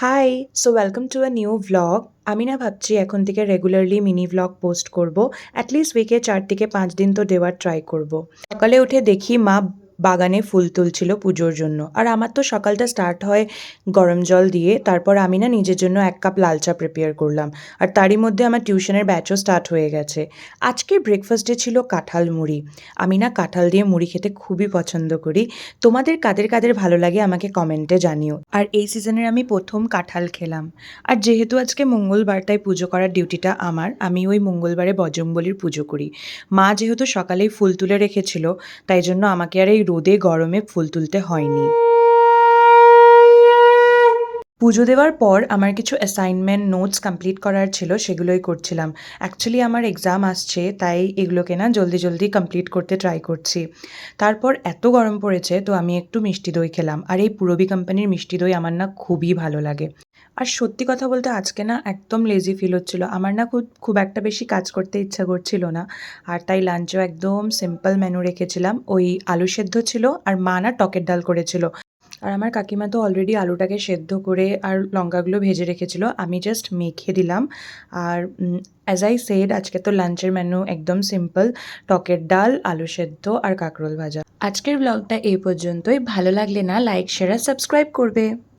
High! So welcome to a new vlog. আমি না ভাবছি এখন থেকে রেগুলারলি মিনি ভ্লগ পোস্ট করব। এট লিস্ট উইকে ৪ থেকে ৫ দিন তো দেওয়ার ট্রাই করব। সকালে উঠে দেখি মা বাগানে ফুল তুলছিল পুজোর জন্য। আর আমার তো সকালটা স্টার্ট হয় গরম জল দিয়ে। তারপর আমি না নিজের জন্য ১ কাপ লাল চা প্রিপেয়ার করলাম। আর তারই মধ্যে আমার টিউশনের ব্যাচও স্টার্ট হয়ে গেছে। আজকের ব্রেকফাস্টে ছিল কাঁঠাল মুড়ি। আমি না কাঁঠাল দিয়ে মুড়ি খেতে খুবই পছন্দ করি। তোমাদের কাদের ভালো লাগে আমাকে কমেন্টে জানিও। আর এই সিজনের আমি ১ম কাঁঠাল খেলাম। আর যেহেতু আজকে মঙ্গলবার তাই পুজো করার ডিউটিটা আমার। আমি ওই মঙ্গলবারে বজরংবলীর পুজো করি। মা যেহেতু সকালেই ফুল তুলে রেখেছিল, তাই জন্য আমাকে আর এই রোদে গরমে ফুল তুলতে হয়নি। পুজো দেওয়ার পর আমার কিছু অ্যাসাইনমেন্ট, নোটস কমপ্লিট করার ছিল, সেগুলোই করছিলাম। অ্যাকচুয়ালি আমার এক্সাম আসছে, তাই এগুলোকে না জলদি কমপ্লিট করতে ট্রাই করছি। তারপর এত গরম পড়েছে, তো আমি একটু মিষ্টি দই খেলাম। আর এই পূরবী কোম্পানির মিষ্টি দই আমার না খুবই ভালো লাগে। আর সত্যি কথা বলতে আজকে না একদম লেজি ফিল হচ্ছিল। আমার না খুব একটা বেশি কাজ করতে ইচ্ছা করছিল না। আর তাই লাঞ্চেও একদম সিম্পল মেনু রেখেছিলাম। ওই আলু সেদ্ধ ছিল আর মা না টকের ডাল করেছিল। আর আমার কাকিমা তো অলরেডি আলুটাকে সেদ্ধ করে আর লঙ্কাগুলো ভেজে রেখেছিল। আমি জাস্ট মেখে দিলাম। আর অ্যাজ আই সেড আজকে তো লাঞ্চের মেনু একদম সিম্পল, টকের ডাল, আলু সেদ্ধ আর কাঁকরোল ভাজা। আজকের ব্লগটা এই পর্যন্তই। ভালো লাগলে না লাইক, শেয়ার আর সাবস্ক্রাইব করবে।